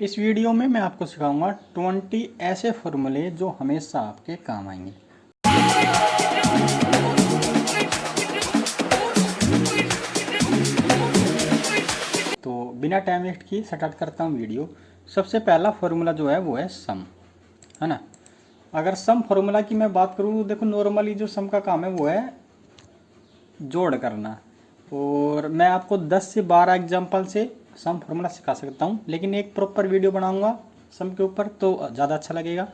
इस वीडियो में मैं आपको सिखाऊंगा 20 ऐसे फॉर्मूले जो हमेशा आपके काम आएंगे। तो बिना टाइम वेस्ट किए स्टार्ट करता हूँ वीडियो। सबसे पहला फॉर्मूला जो है वो है सम, है ना। अगर सम फॉर्मूला की मैं बात करूँ तो देखो नॉर्मली जो सम का काम है वो है जोड़ करना, और मैं आपको 10 से 12 एग्जाम्पल से सम फॉर्मूला सिखा सकता हूँ, लेकिन एक प्रॉपर वीडियो बनाऊंगा सम के ऊपर तो ज़्यादा अच्छा लगेगा।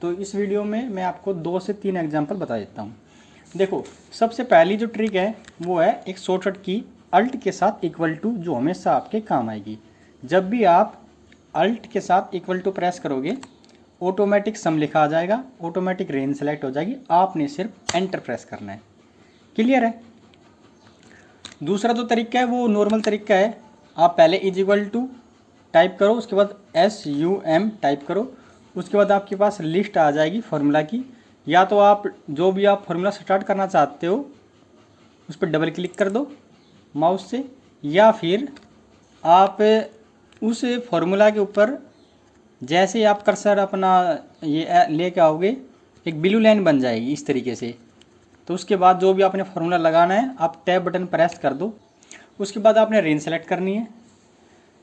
तो इस वीडियो में मैं आपको 2 से 3 एग्जाम्पल बता देता हूँ। देखो, सबसे पहली जो ट्रिक है वो है एक शॉर्टकट की अल्ट के साथ इक्वल टू, जो हमेशा आपके काम आएगी। जब भी आप अल्ट के साथ इक्वल टू प्रेस करोगे ऑटोमेटिक सम लिखा आ जाएगा, ऑटोमेटिक रेंज सेलेक्ट हो जाएगी, आपने सिर्फ एंटर प्रेस करना है। क्लियर है। दूसरा जो तरीका है वो नॉर्मल तरीका है, आप पहले इज इक्वल टू टाइप करो, उसके बाद SUM टाइप करो, उसके बाद आपके पास लिस्ट आ जाएगी फार्मूला की। या तो आप जो भी आप फार्मूला स्टार्ट करना चाहते हो उस पर डबल क्लिक कर दो माउस से, या फिर आप उस फार्मूला के ऊपर जैसे ही आप कर्सर अपना ये लेके आओगे एक ब्लू लाइन बन जाएगी इस तरीके से। तो उसके बाद जो भी आपने फार्मूला लगाना है आप टैब बटन प्रेस कर दो। उसके बाद आपने रेंज सेलेक्ट करनी है।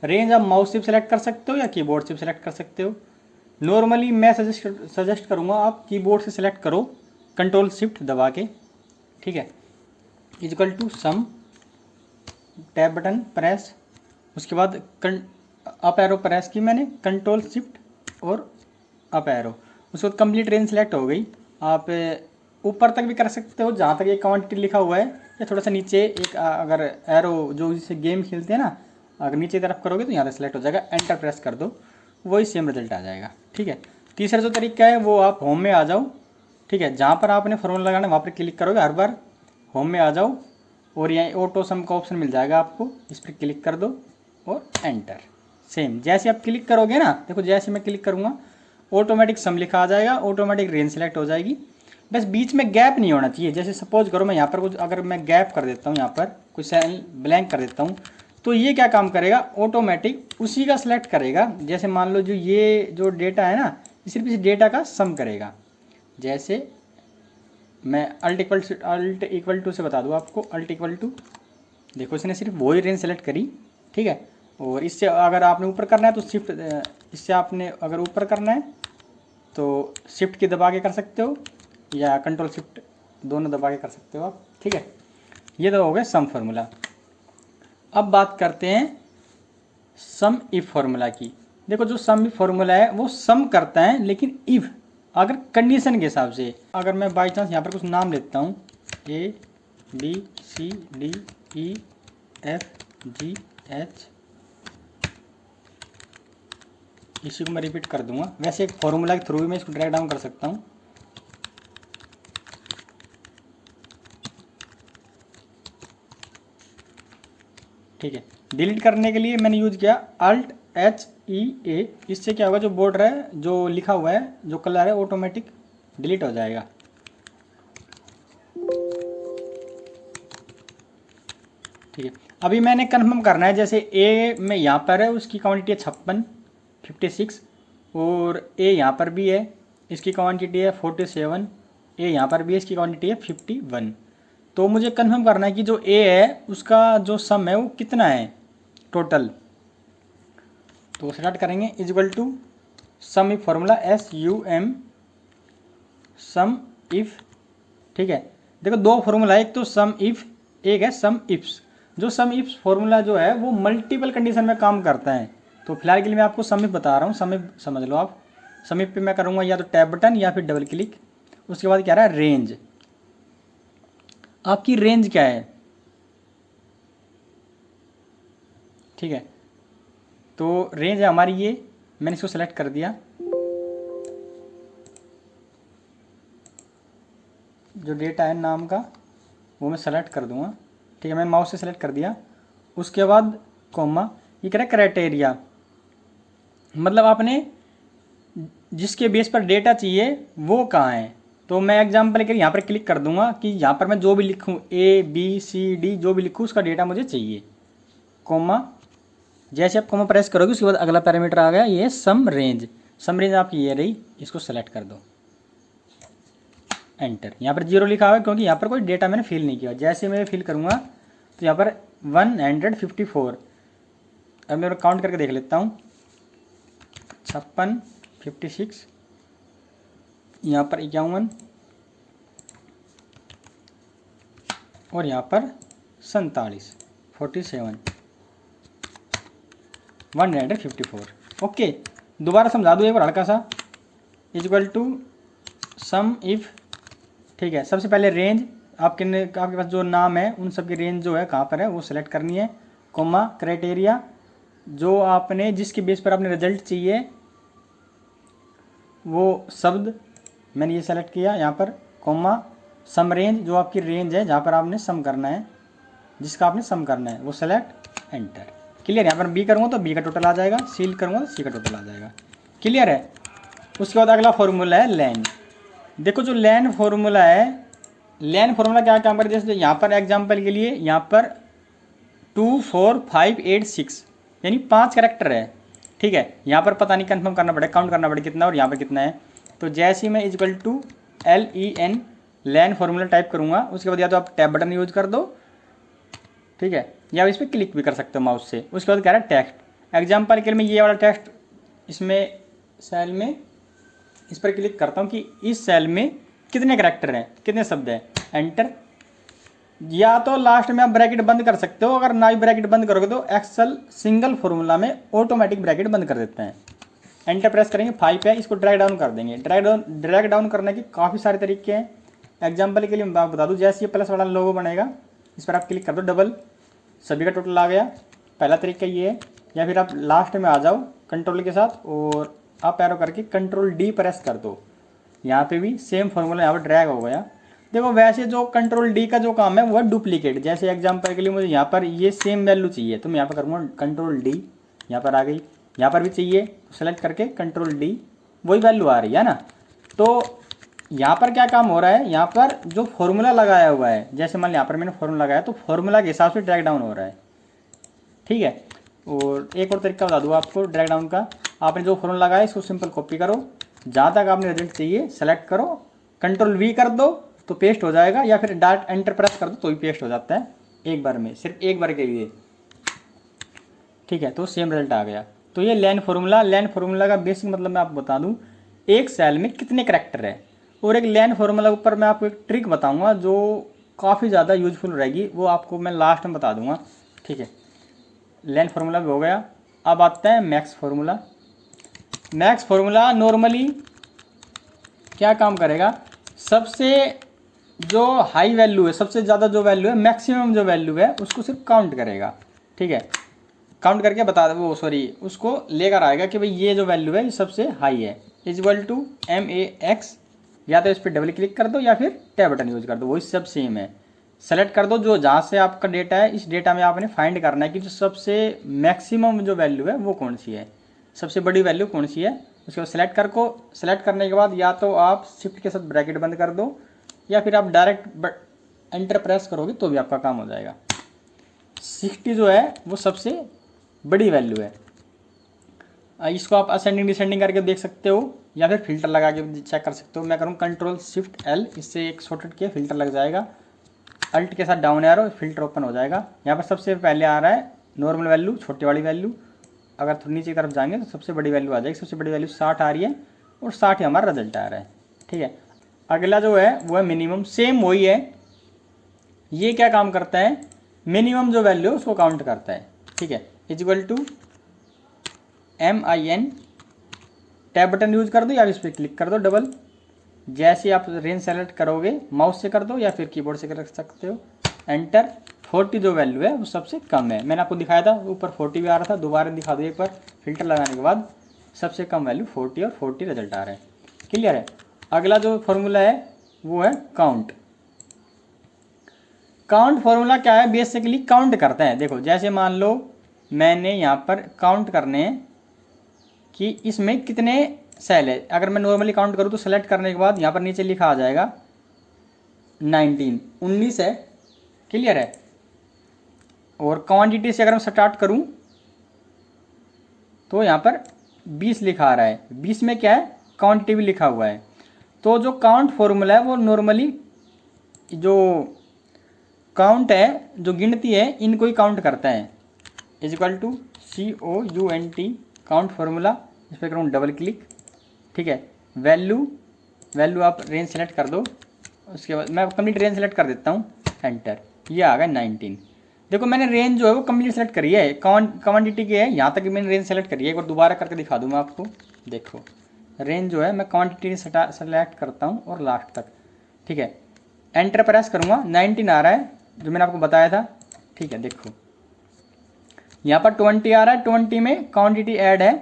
रेंज आप माउस से सेलेक्ट कर सकते हो या कीबोर्ड से सेलेक्ट कर सकते हो। नॉर्मली मैं सजेस्ट करूँगा आप कीबोर्ड से सेलेक्ट करो, कंट्रोल शिफ्ट दबा के, ठीक है। Equal to sum, tab button press, उसके बाद अप एरो प्रेस की मैंने, कंट्रोल शिफ्ट और अप एरो, उसके बाद कंप्लीट रेंज सेलेक्ट हो गई। आप ऊपर तक भी कर सकते हो जहाँ तक ये क्वांटिटी लिखा हुआ है, या थोड़ा सा नीचे एक अगर एरो जो जिसे गेम खेलते हैं ना, अगर नीचे तरफ करोगे तो यहाँ से सेलेक्ट हो जाएगा, एंटर प्रेस कर दो, वही सेम रिजल्ट आ जाएगा, ठीक है। तीसरा जो तरीका है वो आप होम में आ जाओ, ठीक है, जहाँ पर आपने फॉर्मूला लगाना है वहाँ पर क्लिक करोगे, हर बार होम में आ जाओ और यहाँ ऑटो सम का ऑप्शन मिल जाएगा आपको, इस पर क्लिक कर दो और एंटर। सेम जैसे आप क्लिक करोगे ना, देखो जैसे मैं क्लिक करूँगा ऑटोमेटिक सम लिखा आ जाएगा, ऑटोमेटिक रेंज सेलेक्ट हो जाएगी। बस बीच में गैप नहीं होना चाहिए। जैसे सपोज करो मैं यहाँ पर कुछ अगर मैं गैप कर देता हूँ, यहाँ पर कुछ सेल ब्लैंक कर देता हूँ, तो ये क्या काम करेगा, ऑटोमेटिक उसी का सिलेक्ट करेगा। जैसे मान लो जो ये जो डेटा है ना, सिर्फ इस डेटा का सम करेगा। जैसे मैं अल्ट इक्वल टू से बता दूँ आपको, अल्ट इक्वल टू, देखो इसने सिर्फ वही रेंज सेलेक्ट करी, ठीक है। और इससे अगर आपने ऊपर करना है तो शिफ्ट, इससे आपने अगर ऊपर करना है तो शिफ्ट की दबा के कर सकते हो, या कंट्रोल शिफ्ट दोनों दबा के कर सकते हो आप, ठीक है। ये तो हो गया सम फार्मूला। अब बात करते हैं सम इफ फार्मूला की। देखो जो सम इफ फार्मूला है वो सम करता है, लेकिन इफ अगर कंडीशन के हिसाब से, अगर मैं बाई चांस यहाँ पर कुछ नाम लेता हूँ ABCDEFGH, इसी को मैं रिपीट कर दूंगा। वैसे एक फॉर्मूला के थ्रू भी मैं इसको ड्रैग डाउन कर सकता हूँ, ठीक है। डिलीट करने के लिए मैंने यूज किया Alt HEA, इससे क्या होगा जो बॉर्डर है जो लिखा हुआ है जो कलर है ऑटोमेटिक डिलीट हो जाएगा, ठीक है। अभी मैंने कंफर्म करना है, जैसे A में यहाँ पर है उसकी क्वांटिटी है 56, और A यहाँ पर भी है इसकी क्वांटिटी है 47, A यहाँ पर भी है इसकी क्वांटिटी है 51। तो मुझे कंफर्म करना है कि जो A है उसका जो सम है वो कितना है टोटल। तो स्टार्ट करेंगे is equal to sum if formula SUM sum if, ठीक है। देखो दो फार्मूला है, एक तो सम इफ, एक है सम इफ्स। जो सम इफ्स फार्मूला जो है वो मल्टीपल कंडीशन में काम करता है। तो फिलहाल के लिए मैं आपको सम इफ बता रहा हूँ, सम इफ समझ लो आप। सम इफ पे मैं करूँगा या तो टैब बटन या फिर डबल क्लिक, उसके बाद क्या रहा है रेंज। आपकी रेंज क्या है, ठीक है। तो रेंज है हमारी ये, मैंने इसको सेलेक्ट कर दिया। जो डेटा है नाम का वो मैं सेलेक्ट कर दूंगा, ठीक है। मैं माउस से सेलेक्ट कर दिया, उसके बाद कॉमा, ये कह रहा है क्राइटेरिया, मतलब आपने जिसके बेस पर डेटा चाहिए वो कहाँ है। तो मैं एग्जांपल के लिए यहाँ पर क्लिक कर दूंगा कि यहाँ पर मैं जो भी लिखूँ ABCD जो भी लिखूँ उसका डेटा मुझे चाहिए, कॉमा जैसे आप कॉमा प्रेस करोगे उसके बाद अगला पैरामीटर आ गया, ये सम रेंज। सम रेंज आपकी ये रही, इसको सेलेक्ट कर दो, एंटर। यहाँ पर 0 लिखा हुआ है क्योंकि यहाँ पर कोई डेटा मैंने फिल नहीं किया। जैसे मैं फिल करूँगा तो यहाँ पर 154। अब मैं काउंट करके देख लेता हूँ, 56, 56, यहाँ पर 51 और यहाँ पर 47, 47, 154। ओके, दोबारा समझा दूँ एक बार हल्का सा। इक्वल टू सम इफ, ठीक है। सबसे पहले रेंज आपके पास जो नाम है उन सब की रेंज जो है कहाँ पर है वो सेलेक्ट करनी है, कोमा क्राइटेरिया जो आपने जिसके बेस पर आपने रिजल्ट चाहिए वो शब्द मैंने ये सेलेक्ट किया यहाँ पर, कोमा सम रेंज जो आपकी रेंज है जहाँ पर आपने सम करना है, जिसका आपने सम करना है वो सेलेक्ट, एंटर। क्लियर। यहाँ पर बी करूँगा तो बी का टोटल आ जाएगा, सी करूँगा तो सी का टोटल आ जाएगा। क्लियर है। उसके बाद अगला फॉर्मूला है लैन। देखो जो लैन फॉर्मूला है, लैन फॉर्मूला क्या काम करे, जैसे यहाँ पर एग्जाम्पल के लिए यहाँ पर 2, 4, 5, 8, 6 यानी 5 कैरेक्टर है, ठीक है। यहाँ पर पता नहीं कंफर्म करना पड़ेगा, काउंट करना पड़ेगा कितना और यहाँ पर कितना है। तो जैसे ही मैं equal to LEN len formula type करूँगा उसके बाद या तो आप टैब बटन यूज कर दो, ठीक है, या इस पर क्लिक भी कर सकते हो माउस से। उसके बाद कह रहा है टेक्स्ट। एग्जाम्पल के लिए मैं ये वाला टेक्स्ट इसमें सेल में इस पर क्लिक करता हूँ कि इस सेल में कितने कैरेक्टर हैं, कितने शब्द हैं, एंटर। या तो लास्ट में आप ब्रैकेट बंद कर सकते हो, अगर ना ही ब्रैकेट बंद करोगे तो एक्सेल सिंगल फॉर्मूला में ऑटोमेटिक ब्रैकेट बंद कर देते हैं। एंटर प्रेस करेंगे, 5 है, इसको ड्रैग डाउन कर देंगे। ड्रैग डाउन करने के काफ़ी सारे तरीके हैं। एग्जाम्पल के लिए मैं बता दूँ, जैसे ये प्लस वाला लोगो बनेगा इस पर आप क्लिक कर दो, डबल सभी का टोटल आ गया। पहला तरीका ये है। या फिर आप लास्ट में आ जाओ कंट्रोल के साथ और आप एरो करके कंट्रोल D प्रेस कर दो, यहाँ पे भी सेम फॉर्मूला यहाँ पर ड्रैग हो गया। देखो वैसे जो कंट्रोल D का जो काम है वो है डुप्लीकेट। जैसे एग्जांपल के लिए मुझे यहाँ पर ये सेम वैल्यू चाहिए तो मैं यहाँ पर करूँगा कंट्रोल D, यहाँ पर आ गई। यहाँ पर भी चाहिए तो सेलेक्ट करके कंट्रोल D, वही वैल्यू आ रही है ना। तो यहाँ पर क्या काम हो रहा है, यहाँ पर जो फॉर्मूला लगाया हुआ है, जैसे मान लो यहाँ पर मैंने फॉर्मूला लगाया तो फॉर्मूला के हिसाब से ड्रैग डाउन हो रहा है, ठीक है। और एक और तरीका बता दूँ आपको ड्रैग डाउन का। आपने जो फॉर्मूला लगाया इसको सिंपल कॉपी करो, जहाँ तक आपने रिजल्ट चाहिए सेलेक्ट करो, कंट्रोल V कर दो तो पेस्ट हो जाएगा, या फिर डाट एंटर प्रेस कर दो तो भी पेस्ट हो जाता है एक बार में, सिर्फ एक बार के लिए, ठीक है। तो सेम रिजल्ट आ गया। तो ये लैन फॉर्मूला का बेसिक मतलब मैं आपको बता दूँ, एक सेल में कितने करेक्टर है। और एक लैन फार्मूला ऊपर मैं आपको एक ट्रिक बताऊंगा जो काफ़ी ज़्यादा यूजफुल रहेगी, वो आपको मैं लास्ट में बता दूंगा, ठीक है। लैन फार्मूला भी हो गया। अब आता है max formula. Max formula normally क्या काम करेगा, सबसे जो हाई वैल्यू है, सबसे ज़्यादा जो वैल्यू है, मैक्सिमम जो वैल्यू है उसको सिर्फ काउंट करेगा, ठीक है। काउंट करके बता वो सॉरी उसको लेकर आएगा कि भाई ये जो वैल्यू है ये सबसे हाई है, इक्वल टू MAX। या तो इस पर डबल क्लिक कर दो या फिर टैब बटन यूज कर दो, वही सब सेम है। सेलेक्ट कर दो जो जहाँ से आपका डेटा है, इस डेटा में आपने फाइंड करना है कि जो सबसे मैक्सिमम जो वैल्यू है वो कौन सी है, सबसे बड़ी वैल्यू कौन सी है। उसके बाद सेलेक्ट करने के बाद या तो आप शिफ्ट के साथ ब्रैकेट बंद कर दो या फिर आप डायरेक्ट एंटर प्रेस करोगे तो भी आपका काम हो जाएगा। 60 जो है वो सबसे बड़ी वैल्यू है। इसको आप असेंडिंग डिसेंडिंग करके देख सकते हो या फिर फिल्टर लगा के चेक कर सकते हो। मैं करूँ कंट्रोल शिफ्ट L, इससे एक शॉर्टकट किया फिल्टर लग जाएगा। अल्ट के साथ डाउन एरो, फिल्टर ओपन हो जाएगा। यहाँ पर सबसे पहले आ रहा है नॉर्मल वैल्यू, छोटी वाली वैल्यू। अगर थोड़ी नीचे की तरफ जाएंगे तो सबसे बड़ी वैल्यू आ जाएगी। सबसे बड़ी वैल्यू 60 आ रही है और 60 ही हमारा रिजल्ट आ रहा है, ठीक है। अगला जो है वो है मिनिमम, सेम वही है। ये क्या काम करता है, मिनिमम जो वैल्यू है उसको काउंट करता है, ठीक है। Equal to MIN, tab button use कर दो या इस पर क्लिक कर दो डबल। जैसे आप रेंज सेलेक्ट करोगे माउस से कर दो या फिर कीबोर्ड से कर सकते हो, एंटर। 40 जो वैल्यू है वो सबसे कम है, मैंने आपको दिखाया था ऊपर 40 भी आ रहा था, दोबारा दिखा दो एक बार। फिल्टर लगाने के बाद सबसे कम वैल्यू 40 और 40 रिजल्ट आ रहा है, क्लियर है। अगला जो फॉर्मूला है वो है काउंट। काउंट फॉर्मूला क्या है, बेसिकली काउंट करता है। देखो जैसे मान लो मैंने यहाँ पर काउंट करने हैं कि इसमें कितने सेल है। अगर मैं नॉर्मली काउंट करूँ तो सेलेक्ट करने के बाद यहाँ पर नीचे लिखा आ जाएगा 19 है, क्लियर है। और क्वांटिटी से अगर मैं स्टार्ट करूँ तो यहाँ पर 20 लिखा आ रहा है। 20 में क्या है, क्वांटिटी भी लिखा हुआ है। तो जो काउंट फॉर्मूला है वो नॉर्मली जो काउंट है, जो गिनती है, इनको ही काउंट करता है। Is equal to COUNT count formula. इस पर करूँ डबल क्लिक, ठीक है। वैल्यू आप रेंज सेलेक्ट कर दो। उसके बाद मैं कंप्लीट रेंज सेलेक्ट कर देता हूँ, एंटर। ये आ गया 19। देखो मैंने रेंज जो है वो कंप्लीट सेलेक्ट करी है, क्वांटिटी की है, यहाँ तक मैंने रेंज सेलेक्ट करी है। एक बार दोबारा करके दिखा दूँ मैं आपको। देखो रेंज जो है मैं क्वांटिटी सेलेक्ट करता हूँ और लास्ट तक, ठीक है। एंटर प्रेस करूँगा, 19 आ रहा है जो मैंने आपको बताया था, ठीक है। देखो यहाँ पर 20 आ रहा है, 20 में क्वांटिटी ऐड है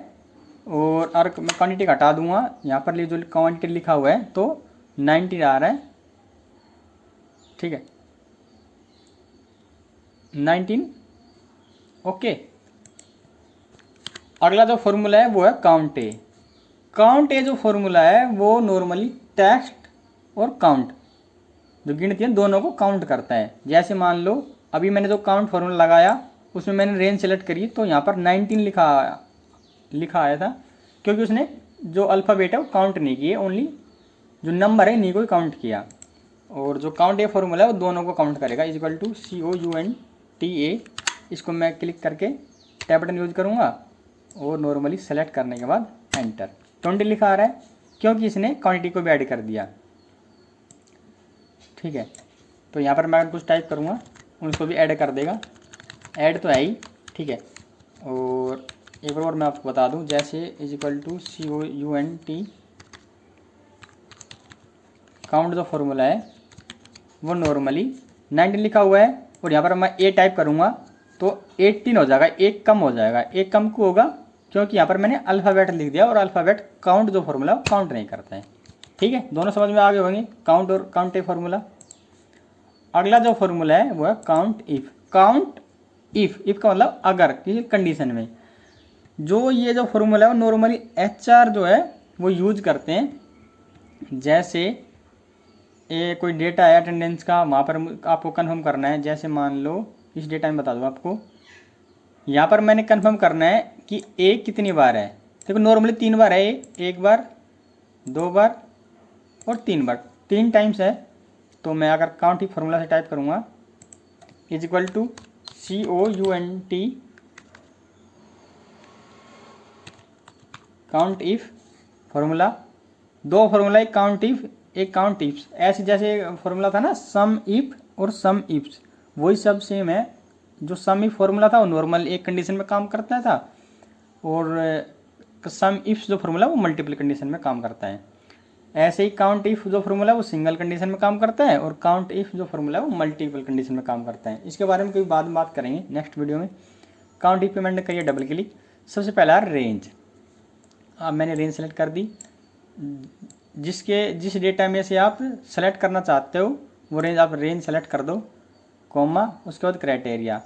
और मैं क्वांटिटी हटा दूंगा। यहाँ पर जो क्वांटिटी लिखा हुआ है तो 90 आ रहा है, ठीक है, 19। ओके, अगला जो फॉर्मूला है वो है काउंट ए। काउंट ए जो फॉर्मूला है वो नॉर्मली टेक्स्ट और काउंट जो गिनती है दोनों को काउंट करता है। जैसे मान लो अभी मैंने जो काउंट फॉर्मूला लगाया उसमें मैंने रेंज सेलेक्ट करी तो यहाँ पर 19 लिखा आया था, क्योंकि उसने जो अल्फ़ाबेट है वो काउंट नहीं किए, ओनली जो नंबर है इन्हीं को ही काउंट किया। और जो काउंट ए फॉर्मूला है वो दोनों को काउंट करेगा। Is equal to COUNTA। इसको मैं क्लिक करके टैब बटन यूज करूँगा और नॉर्मली सेलेक्ट करने के बाद एंटर। 20 लिखा आ रहा है क्योंकि इसने क्वांटिटी को भी ऐड कर दिया, ठीक है। तो यहाँ पर मैं कुछ टाइप करूँगा उसको भी ऐड कर देगा, ऐड तो है ही, ठीक है। और एक बार और मैं आपको बता दूं, जैसे is equal to COUNT count जो फॉर्मूला है वो नॉर्मली 19 लिखा हुआ है और यहाँ पर मैं ए टाइप करूँगा तो 18 हो जाएगा, एक कम हो जाएगा। एक कम क्यों होगा, क्योंकि यहाँ पर मैंने अल्फ़ाबेट लिख दिया और अल्फ़ाबेट काउंट जो फॉर्मूला है वो काउंट नहीं करता है, ठीक है। दोनों समझ में आ गए होंगे, काउंट और काउंट ए फॉर्मूला। अगला जो फॉर्मूला है वो है काउंट इफ। काउंट इफ का मतलब अगर किसी कंडीशन में। जो ये जो फॉर्मूला है वो नॉर्मली HR जो है वो यूज करते हैं। जैसे ये कोई डेटा है अटेंडेंस का, वहाँ पर आपको कंफर्म करना है। जैसे मान लो इस डेटा में बता दूँ आपको, यहाँ पर मैंने कंफर्म करना है कि ए कितनी बार है। देखो नॉर्मली 3 बार है, एक बार, 2 बार और 3 बार, 3 टाइम्स है। तो मैं अगर काउंट इफ फॉर्मूला से टाइप करूँगा is equal to COUNT count if formula. दो फॉर्मूला, एक काउंट इफ एक काउंट इफ्स। ऐसे जैसे फॉर्मूला था ना सम इफ और सम इफ्स, वही सब सेम है। जो सम इफ फॉर्मूला था वो नॉर्मल एक कंडीशन में काम करता था और सम इफ्स जो फॉर्मूला वो मल्टीपल कंडीशन में काम करता है। ऐसे ही काउंट इफ जो फॉर्मूला है वो सिंगल कंडीशन में काम करता है और काउंट इफ जो फॉर्मूला है वो मल्टीपल कंडीशन में काम करता है। इसके बारे में कोई बाद में बात करेंगे नेक्स्ट वीडियो में। काउंट इफ पे मैंने करिए डबल क्लिक। सबसे पहला रेंज, अब मैंने रेंज सेलेक्ट कर दी। जिस डेटा में से आप सेलेक्ट करना चाहते हो वो रेंज आप रेंज सेलेक्ट कर दो, कॉमा, उसके बाद क्राइटेरिया।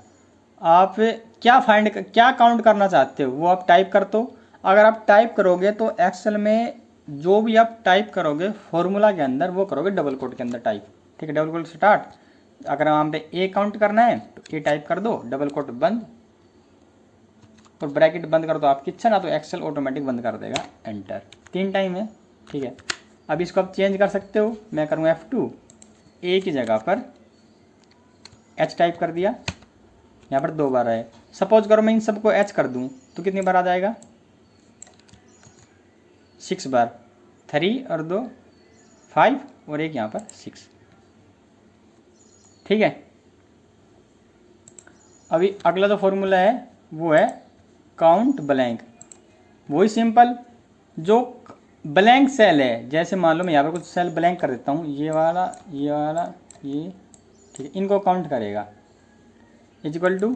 आप क्या काउंट करना चाहते हो वो आप टाइप कर दो। अगर आप टाइप करोगे तो एक्सेल में जो भी आप टाइप करोगे फॉर्मूला के अंदर वो करोगे डबल कोट के अंदर टाइप, ठीक है। Double quote start. अगर हमने ए काउंट करना है तो ए टाइप कर दो, डबल कोट बंद और ब्रैकेट बंद कर दो आपकी इच्छा, ना तो एक्सेल ऑटोमेटिक बंद कर देगा, एंटर। 3 टाइम है, ठीक है। अब इसको आप चेंज कर सकते हो। मैं करूँगा F2, ए की जगह पर H टाइप कर दिया, यहाँ पर 2 बार आए। सपोज करो मैं इन सबको H कर दूँ तो कितनी बार आ जाएगा, 6 बार। 3 और 2 5 और एक यहाँ पर 6, ठीक है। अभी अगला जो फॉर्मूला है वो है काउंट ब्लैंक। वही सिंपल, जो ब्लैंक सेल है, जैसे मान लो मैं यहाँ पर कुछ सेल ब्लैंक कर देता हूँ, ये वाला, ये, ठीक है, इनको काउंट करेगा। Is equal to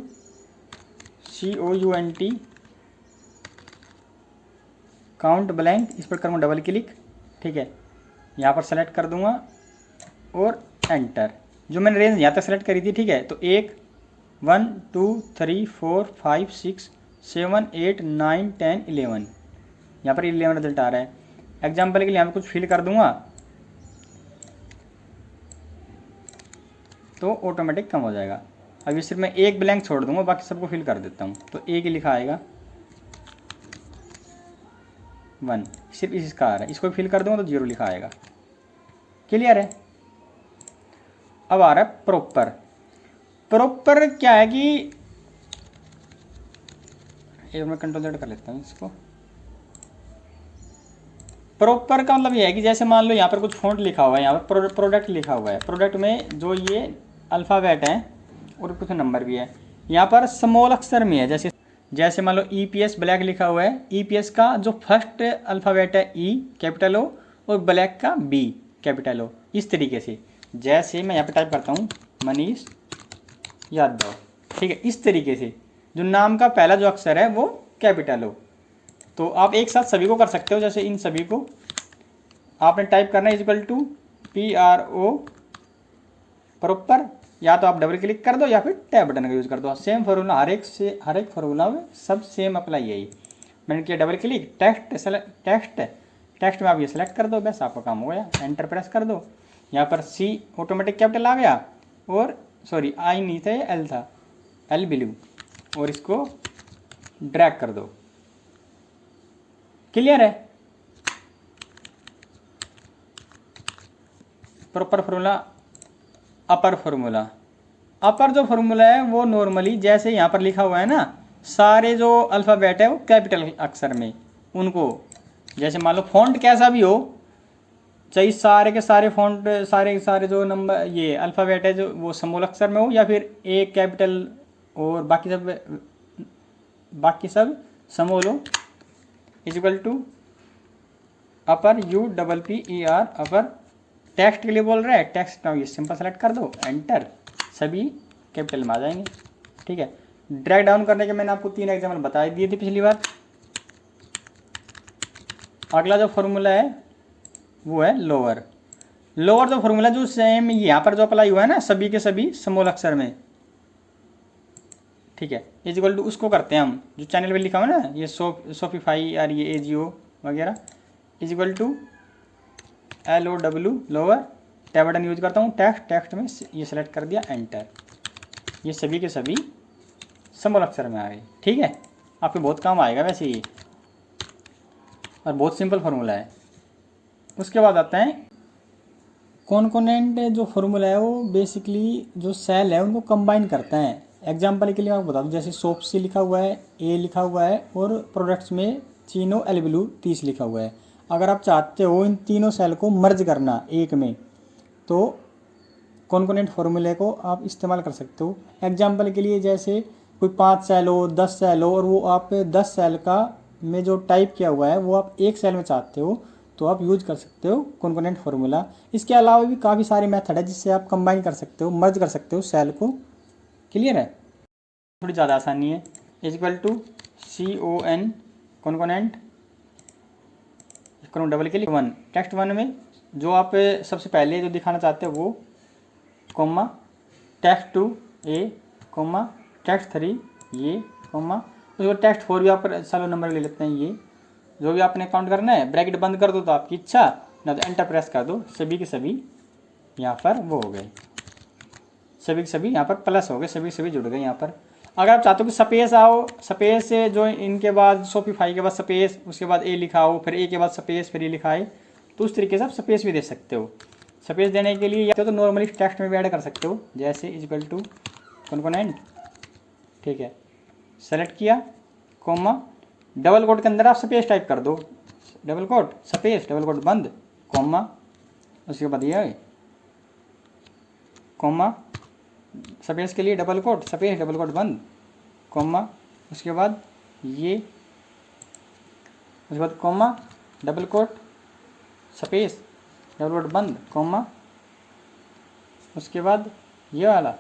COUNT count blank. इस पर करूँगा डबल क्लिक, ठीक है। यहाँ पर सेलेक्ट कर दूँगा और एंटर। जो मैंने रेंज यहाँ तक सेलेक्ट करी थी, ठीक है। तो 1 2 3 4 5 6 7 8 9 10 11, यहाँ पर 11 रिजल्ट आ रहा है। एग्जाम्पल के लिए यहाँ पर कुछ फिल कर दूंगा तो ऑटोमेटिक कम हो जाएगा। अभी सिर्फ मैं एक ब्लैंक छोड़ दूंगा, बाकी सबको फिल कर देता हूँ तो एक ही लिखा आएगा। 1, सिर्फ इसका आ रहा है, इसको फिल कर दूंगा तो 0 लिखा आएगा। क्लियर है। अब आ रहा है प्रॉपर। प्रॉपर क्या है कि एक मैं कंट्रोल Z कर लेता हूँ इसको। प्रॉपर का मतलब ये है कि जैसे मान लो यहाँ पर कुछ फॉन्ट लिखा हुआ है, यहाँ पर प्रोडक्ट लिखा हुआ है, प्रोडक्ट में जो ये अल्फ़ाबेट है और कुछ नंबर भी है, यहाँ पर स्मॉल अक्षर में है। जैसे मान लो EPS ब्लैक लिखा हुआ है, EPS का जो फर्स्ट अल्फ़ाबेट है E कैपिटल O और ब्लैक का B कैपिटल O। इस तरीके से जैसे मैं यहाँ पे टाइप करता हूँ मनीष यादव, ठीक है, इस तरीके से जो नाम का पहला जो अक्षर है वो कैपिटल हो। तो आप एक साथ सभी को कर सकते हो। जैसे इन सभी को आपने टाइप करना है इक्वल टू PRO प्रॉपर, या तो आप डबल क्लिक कर दो या फिर टैब बटन का यूज़ कर दो। सेम फार्मूला हर एक फार्मूला में सब सेम अप्लाई यही। मैंने किया डबल क्लिक, टेक्स्ट में आप ये सेलेक्ट कर दो, बस आपका काम हो गया। एंटर प्रेस कर दो, यहाँ पर C ऑटोमेटिक कैपिटल आ गया और सॉरी I नहीं था, ये L था, L ब्लू, और इसको ड्रैग कर दो। क्लियर है। प्रॉपर फार्मूला, अपर फार्मूला। अपर जो फार्मूला है वो नॉर्मली जैसे यहाँ पर लिखा हुआ है ना, सारे जो अल्फ़ाबेट है वो कैपिटल अक्षर में, उनको जैसे मान लो फॉन्ट कैसा भी हो, चाहे सारे के सारे फॉन्ट सारे जो नंबर ये अल्फ़ाबेट है जो वो स्मॉल अक्षर में हो, या फिर एक कैपिटल और बाकी सब स्मॉल हो, equal to upper UPPER upper. Text के लिए बोल रहा है, टेक्स्ट का ये सिंपल सेलेक्ट कर दो, एंटर, सभी कैपिटल में आ जाएंगे। ठीक है। ड्रैग डाउन करने के मैंने आपको 3 एग्जाम्पल बता दिए थे पिछली बार। अगला जो फॉर्मूला है वो है लोअर। लोअर जो फॉर्मूला जो सेम यहाँ पर जो अप्लाई हुआ है ना सभी के सभी स्मॉल अक्षर में, ठीक है, इक्वल टू उसको करते हैं हम जो चैनल पे लिखा हुआ है ना ये शॉपिफाई और ये AJO वगैरह, equal to LOW lower, tab button use करता हूँ, टेक्स्ट में ये सेलेक्ट कर दिया, एंटर, ये सभी के सभी स्मॉल अक्षर में आ गए। ठीक है, आपके बहुत काम आएगा वैसे ये, और बहुत सिंपल फार्मूला है। उसके बाद आता है कॉन्कोनेंट। जो फार्मूला है वो बेसिकली जो सेल है उनको कंबाइन करता है। एग्जांपल के लिए आपको बता दूं, जैसे सोप से लिखा हुआ है, A लिखा हुआ है, और प्रोडक्ट्स में चीनो LBLU 30 लिखा हुआ है। अगर आप चाहते हो इन तीनों सेल को मर्ज करना एक में, तो कॉन्कोनेंट फार्मूले को आप इस्तेमाल कर सकते हो। एग्जांपल के लिए जैसे कोई 5 सेल हो, 10 सेल हो, और वो आप 10 सेल का में जो टाइप किया हुआ है वो आप एक सेल में चाहते हो, तो आप यूज कर सकते हो कॉन्कोनेंट फार्मूला। इसके अलावा भी काफ़ी सारे मेथड है जिससे आप कंबाइन कर सकते हो, मर्ज कर सकते हो सेल को। क्लियर है, थोड़ी ज़्यादा आसानी है। इक्वल टू CON कॉन्कोनेंट, करूँ डबल क्लिक 1, टेक्स्ट 1 में जो आप सबसे पहले जो दिखाना चाहते हो वो, comma, text 2 A, comma, text 3 ये, कोमा, उसके बाद टेक्स्ट 4 भी आप चलो नंबर ले लेते हैं, ये जो भी आपने काउंट करना है, ब्रैकेट बंद कर दो तो आपकी इच्छा, ना तो एंटर प्रेस कर दो, सभी के सभी यहाँ पर वो हो गए, सभी के सभी यहाँ पर प्लस हो गए, सभी के सभी जुड़ गए यहाँ पर। अगर आप चाहते हो कि स्पेस आओ, स्पेस से जो इनके बाद शॉपिफाई के बाद स्पेस, उसके बाद A लिखा हो, फिर A के बाद स्पेस, फिर E लिखा है, तो उस तरीके से आप स्पेस भी दे सकते हो। स्पेस देने के लिए या तो नॉर्मली टेक्स्ट में भी ऐड कर सकते हो, जैसे इक्वल टू कॉन्कोनेंट, ठीक है, सेलेक्ट किया, कोमा, डबल कोट के अंदर आप स्पेस टाइप कर दो, double quote space, double quote बंद, कोमा, उसके बाद ये कोमा, स्पेस के लिए double quote, space, double quote बंद, कोमा, उसके बाद ये, उसके बाद comma, double quote, space, double quote बंद, कोमा, उसके बाद ये वाला,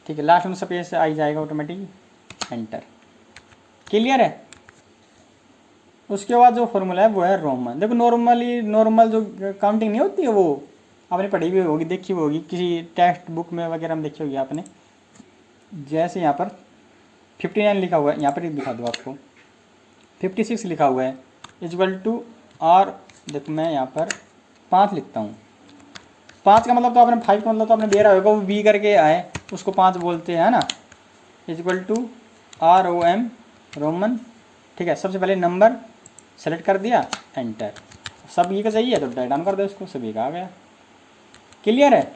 ठीक है, लास्ट में स्पेस आ ही जाएगा ऑटोमेटिक, एंटर। क्लियर है। उसके बाद जो फॉर्मूला है वो है रोमन। देखो नॉर्मल जो काउंटिंग नहीं होती है वो आपने पढ़ी भी होगी, देखी भी होगी, किसी टेक्स्ट बुक में वगैरह में देखी होगी आपने। जैसे यहाँ पर 59 लिखा हुआ है, यहाँ पर ही दिखा दूँ आपको, 56 लिखा हुआ है, इक्वल टू R, देखो मैं यहाँ पर 5 लिखता हूँ। 5 का मतलब तो आपने 5 का मतलब तो आपने दे रहा होगा, वो B करके आए उसको 5 बोलते हैं ना, इक्वल टू ROM रोमन ठीक है। सबसे पहले नंबर सेलेक्ट कर दिया, एंटर। सभी का चाहिए तो ड्रैग डाउन कर दो इसको, सभी का आ गया। क्लियर है।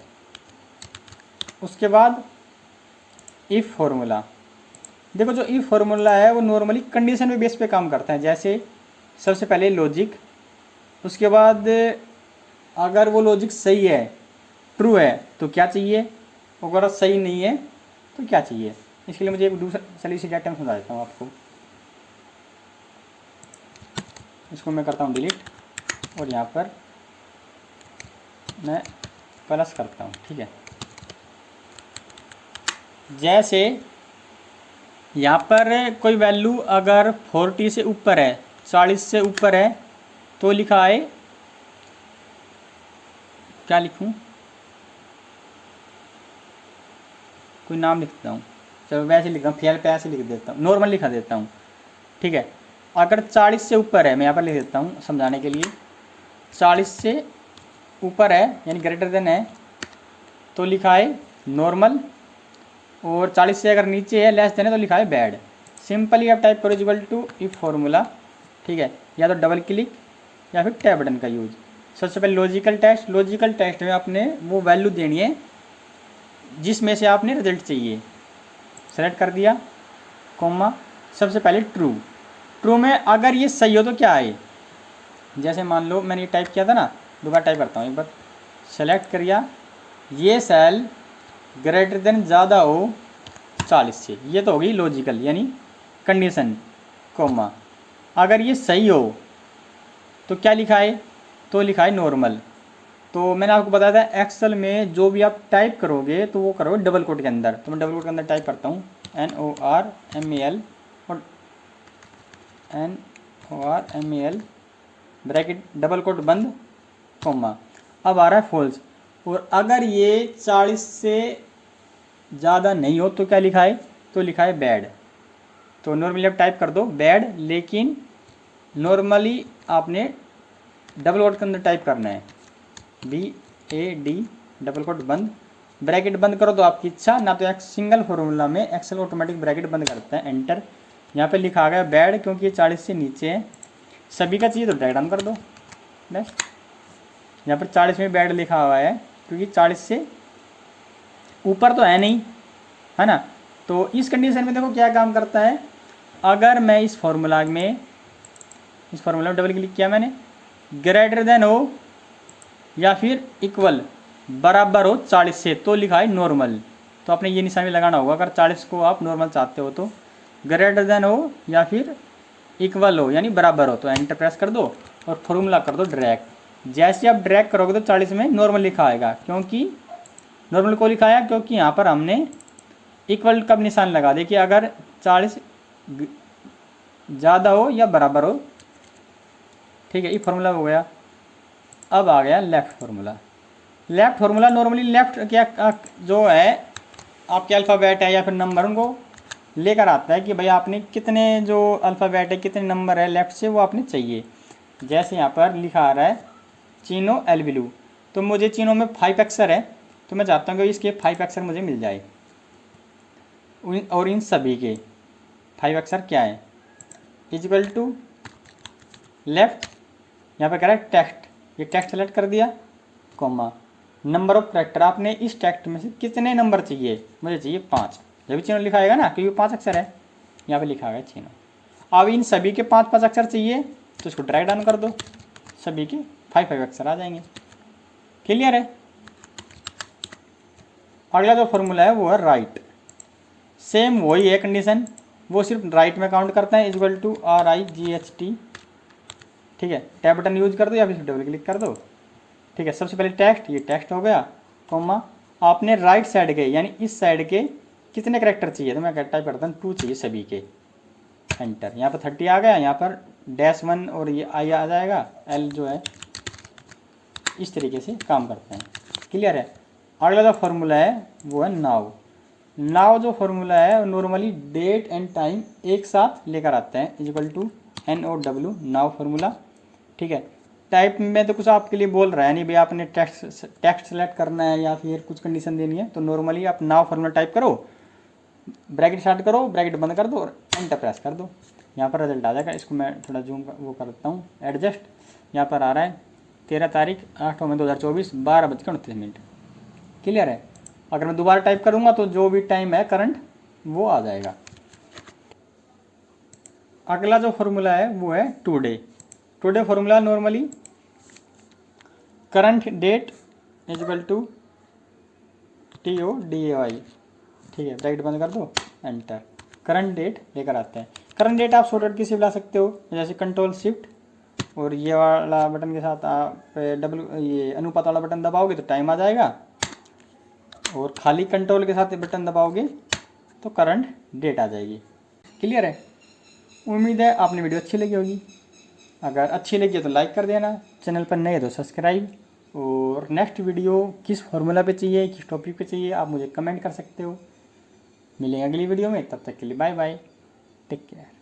उसके बाद इफ फॉर्मूला, देखो जो इफ फॉर्मूला है वो नॉर्मली कंडीशन पे बेस पे काम करता है। जैसे सबसे पहले लॉजिक, उसके बाद अगर वो लॉजिक सही है, ट्रू है, तो क्या चाहिए, अगर सही नहीं है तो क्या चाहिए। इसके लिए मुझे एक दूसरा, चलिए इसी डाटा में समझा देता हूँ आपको। इसको मैं करता हूँ डिलीट और यहाँ पर मैं प्लस करता हूँ, ठीक है। जैसे यहाँ पर कोई वैल्यू अगर 40 से ऊपर है, 40 से ऊपर है, तो लिखा है, क्या लिखूँ, कोई नाम लिखता हूँ, चलो वैसे लिखता हूँ, फेल पे ऐसे लिख देता हूँ, नॉर्मल लिखा देता हूँ, ठीक है। अगर 40 से ऊपर है, मैं यहाँ पर लिख देता हूँ समझाने के लिए, 40 से ऊपर है यानी ग्रेटर देन है, तो लिखा है नॉर्मल, और 40 से अगर नीचे है, लेस देन है, तो लिखा है बैड। सिंपली आप टाइप करो इक्वल टू इफ फॉर्मूला, ठीक है, या तो डबल क्लिक या फिर टैब बटन का यूज। सबसे पहले लॉजिकल टेस्ट, लॉजिकल टेस्ट में आपने वो वैल्यू देनी है जिसमें से आपने रिजल्ट चाहिए। सेलेक्ट कर दिया, कॉमा, सबसे पहले ट्रू। ट्रू में अगर ये सही हो तो क्या है, जैसे मान लो मैंने ये टाइप किया था ना, दोबारा टाइप करता हूँ एक बार। सेलेक्ट करिया, ये सेल ग्रेटर देन ज़्यादा हो 40 से, ये तो होगी लॉजिकल यानी कंडीशन, कॉमा। अगर ये सही हो तो क्या लिखा है, तो लिखा है नॉर्मल। तो मैंने आपको बताया था एक्सेल में जो भी आप टाइप करोगे तो वो करोगे डबल कोट के अंदर। तो मैं डबल कोट के अंदर टाइप करता हूँ NORMAL और NORMAL ब्रैकेट डबल कोट बंद, कॉमा। अब आ रहा है फॉल्स। और अगर ये 40 से ज़्यादा नहीं हो तो क्या लिखा है, तो लिखा है बैड। तो नॉर्मली आप टाइप कर दो बैड, लेकिन नॉर्मली आपने डबल कोट के अंदर टाइप करना है, BAD डबल कोट बंद, ब्रैकेट बंद करो तो आपकी इच्छा, ना तो एक सिंगल फॉर्मूला में एक्सेल ऑटोमेटिक ब्रैकेट बंद करता है, एंटर। यहाँ पे लिखा आ गया बैड, क्योंकि ये 40 से नीचे है। सभी का चाहिए तो ड्रैग डाउन कर दो बस। यहाँ पर 40 में बैड लिखा हुआ है क्योंकि 40 से ऊपर तो है नहीं, है ना। तो इस कंडीशन में देखो क्या काम करता है, अगर मैं इस फॉर्मूला में डबल क्लिक किया मैंने, ग्रेटर देन हो या फिर इक्वल बराबर हो 40 से, तो लिखा है नॉर्मल। तो आपने ये निशान भी लगाना होगा, अगर 40 को आप नॉर्मल चाहते हो तो ग्रेटर देन हो या फिर इक्वल हो यानी बराबर हो, तो एंटर प्रेस कर दो और फॉर्मूला कर दो ड्रैग। जैसे आप ड्रैग करोगे तो 40 में नॉर्मल लिखा आएगा, क्योंकि नॉर्मल को लिखा है क्योंकि यहाँ पर हमने इक्वल का निशान लगा दे कि अगर 40 ज़्यादा हो या बराबर हो, ठीक है। ये फार्मूला हो गया। अब आ गया left formula. Left formula normally left क्या जो है आपके अल्फ़ाबेट है या फिर नंबर, उनको लेकर आता है कि भाई आपने कितने जो अल्फ़ाबेट है, कितने नंबर है लेफ्ट से, वो आपने चाहिए। जैसे यहाँ पर लिखा आ रहा है चीनो एल ब्लू, तो मुझे चीनो में 5 अक्षर है, तो मैं चाहता हूँ कि इसके 5 अक्षर मुझे मिल जाए। और इन सभी के 5 अक्षर क्या है, इक्वल टू लेफ्ट, यहाँ पर कह रहा है टेक्स्ट, ये टेक्स्ट सेलेक्ट कर दिया, कॉमा, नंबर ऑफ कैरेक्टर, आपने इस टेक्स्ट में से कितने नंबर चाहिए, मुझे चाहिए 5। जब भी चीनो लिखा आएगा ना, क्योंकि 5 अक्षर है, यहाँ पे लिखा है चीनो। अब इन सभी के 5-5 अक्षर चाहिए, तो इसको ड्रैग डाउन कर दो, सभी के 5-5 अक्षर आ जाएंगे। क्लियर है। अगला जो फॉर्मूला है वो है राइट। सेम वही है कंडीशन, वो सिर्फ राइट में काउंट करता है, इक्वल टू RIGHT, ठीक है। टैब बटन यूज कर दो या फिर डबल क्लिक कर दो, ठीक है। सबसे पहले टेक्स्ट, ये टेक्स्ट हो गया, कॉमा, आपने राइट साइड के यानी इस साइड के कितने कैरेक्टर चाहिए, तो मैं टाइप करता हूँ 2 चाहिए सभी के, एंटर। यहाँ पर 30 आ गया, यहाँ पर -1 और ये I आ जाएगा, L जो है इस तरीके से काम करते हैं। क्लियर है। अगला जो फॉर्मूला है वो है नाउ। नाउ जो फॉर्मूला है नॉर्मली डेट एंड टाइम एक साथ लेकर आता है, equal to NOW now formula, ठीक है। टाइप में तो कुछ आपके लिए बोल रहा है नहीं भाई आपने टेक्स्ट सेलेक्ट करना है या फिर कुछ कंडीशन देनी है, तो नॉर्मली आप नाउ फॉर्मूला टाइप करो, ब्रैकेट स्टार्ट करो, ब्रैकेट बंद कर दो और एंटर प्रेस कर दो। यहाँ पर रिजल्ट आ जाएगा। इसको मैं थोड़ा जूम वो कर देता हूँ एडजस्ट। यहाँ पर आ रहा है 13 तारीख 8 मई 2024 12:29। क्लियर है। अगर मैं दोबारा टाइप करूँगा तो जो भी टाइम है करंट वो आ जाएगा। अगला जो फॉर्मूला है वो है today. Today formula normally current date is equal to TODAY। ठीक है, ब्रैकेट बंद कर दो, एंटर। करंट डेट लेकर आते हैं। करंट डेट आप शॉर्टकट किसी भी ला सकते हो, जैसे कंट्रोल शिफ्ट और ये वाला बटन के साथ आप ये अनुपात वाला बटन दबाओगे तो टाइम आ जाएगा, और खाली कंट्रोल के साथ बटन दबाओगे तो करंट डेट आ जाएगी। क्लियर है। उम्मीद है आपने वीडियो अच्छी लगी होगी। अगर अच्छी लगी तो लाइक कर देना, चैनल पर नए हो तो सब्सक्राइब। और नेक्स्ट वीडियो किस फॉर्मूला पे चाहिए, किस टॉपिक पे चाहिए, आप मुझे कमेंट कर सकते हो। मिलेंगे अगली वीडियो में, तब तक के लिए बाय बाय, टेक केयर।